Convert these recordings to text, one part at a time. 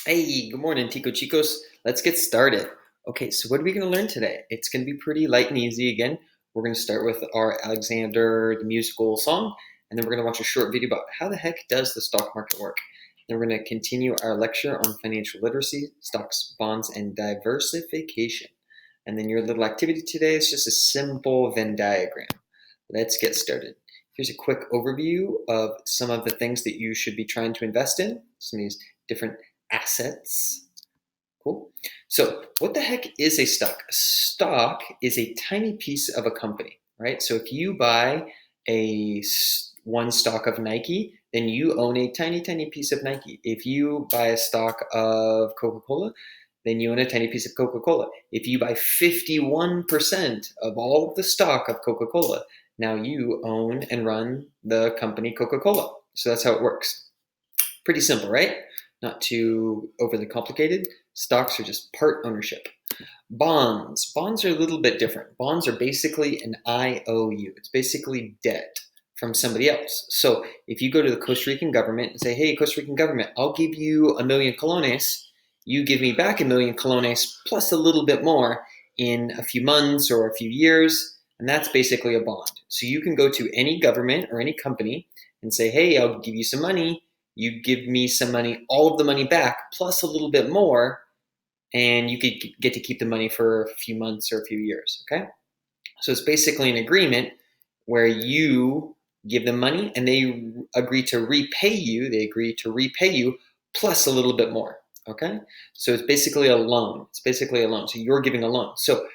Hey, good morning, Tico Chicos. Let's get started. Okay, so what are we going to learn today? It's going to be pretty light and easy again. We're going to start with our Alexander the Musical song, and then we're going to watch a short video about how the heck does the stock market work. Then we're going to continue our lecture on financial literacy, stocks, bonds, and diversification. And then your little activity today is just a simple Venn diagram. Let's get started. Here's a quick overview of some of the things that you should be trying to invest in. Some of these different assets. Cool. So what the heck is a stock? A stock is a tiny piece of a company, right? So if you buy one stock of Nike, then you own a tiny, tiny piece of Nike. If you buy a stock of Coca-Cola, then you own a tiny piece of Coca-Cola. If you buy 51% of all of the stock of Coca-Cola, now you own and run the company Coca-Cola. So that's how it works. Pretty simple, right? Not too overly complicated. Stocks are just part ownership. Bonds. Bonds are a little bit different. Bonds are basically an IOU. It's basically debt from somebody else. So if you go to the Costa Rican government and say, hey, Costa Rican government, I'll give you 1,000,000 colones. You give me back 1,000,000 colones plus a little bit more in a few months or a few years. And that's basically a bond. So you can go to any government or any company and say, hey, I'll give you some money. You give me some money, all of the money back, plus a little bit more, and you could get to keep the money for a few months or a few years, okay? So it's basically an agreement where you give them money and they agree to repay you. They agree to repay you plus a little bit more, okay? So it's basically a loan. It's basically a loan. So you're giving a loan. So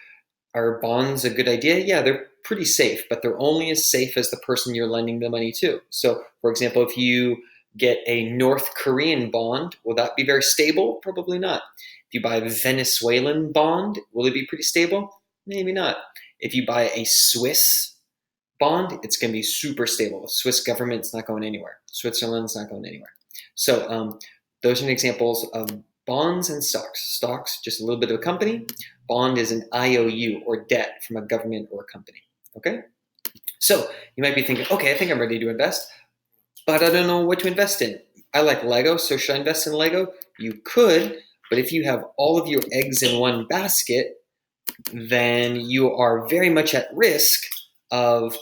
are bonds a good idea? Yeah, they're pretty safe, but they're only as safe as the person you're lending the money to. So, for example, if you get a North Korean bond, will that be very stable? Probably not. If you buy a Venezuelan bond, will it be pretty stable? Maybe not. If you buy a Swiss bond, it's going to be super stable. The Swiss government's not going anywhere. Switzerland's not going anywhere. So those are examples of bonds and stocks. Stocks, just a little bit of a company. Bond is an IOU or debt from a government or a company. Okay? So you might be thinking, okay, I think I'm ready to invest, but I don't know what to invest in. I like Lego, so should I invest in Lego? You could, but if you have all of your eggs in one basket, then you are very much at risk of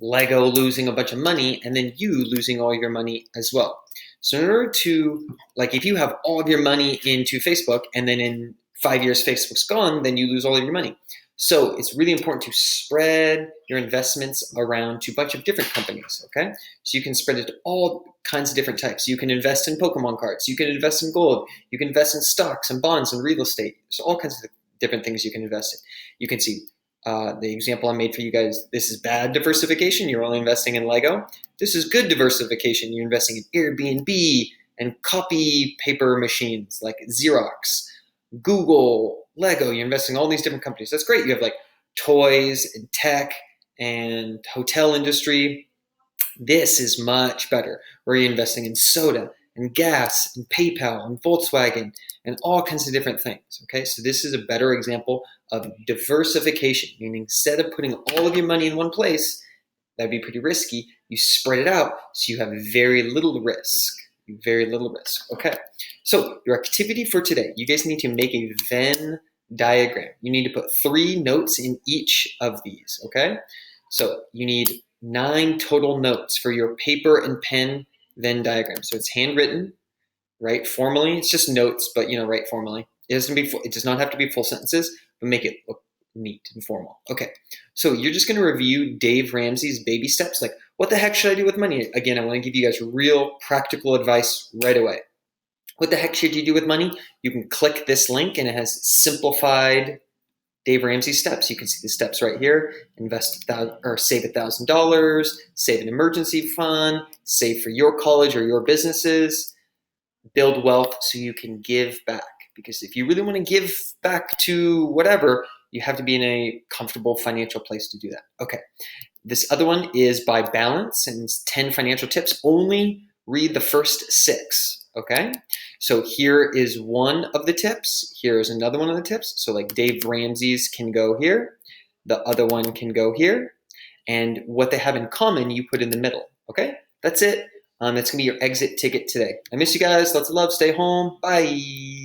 Lego losing a bunch of money and then you losing all your money as well. So in order to, like, if you have all of your money into Facebook and then in 5 years Facebook's gone, then you lose all of your money. So it's really important to spread your investments around to a bunch of different companies, okay? So you can spread it to all kinds of different types. You can invest in Pokemon cards. You can invest in gold. You can invest in stocks and bonds and real estate. There's all kinds of different things you can invest in. You can see the example I made for you guys. This is bad diversification. You're only investing in Lego. This is good diversification. You're investing in Airbnb and copy paper machines like Xerox, Google, Lego. You're investing in all these different companies. That's great. You have like toys and tech and hotel industry. This is much better, where you're investing in soda and gas and PayPal and Volkswagen and all kinds of different things. Okay, so this is a better example of diversification, meaning instead of putting all of your money in one place, that'd be pretty risky. You spread it out so you have very little risk. Very little risk. Okay, so your activity for today, you guys need to make a Venn diagram. You need to put 3 notes in each of these. Okay, so you need 9 total notes for your paper and pen Venn diagram. So it's handwritten, right? Formally, it's just notes, but write formally. It does not have to be full sentences, but make it look neat and formal. Okay, so you're just going to review Dave Ramsey's baby steps. Like, what the heck should I do with money? Again, I want to give you guys real practical advice right away. What the heck should you do with money? You can click this link, and it has simplified Dave Ramsey steps. You can see the steps right here. Invest or save $1,000, save an emergency fund, save for your college or your businesses, build wealth so you can give back. Because if you really want to give back to whatever, you have to be in a comfortable financial place to do that. Okay. This other one is by balance, and it's 10 financial tips. Only read the first 6. Okay. So here is one of the tips. Here's another one of the tips. So like Dave Ramsey's can go here. The other one can go here. And what they have in common, you put in the middle. Okay. That's it. That's going to be your exit ticket today. I miss you guys. Lots of love. Stay home. Bye.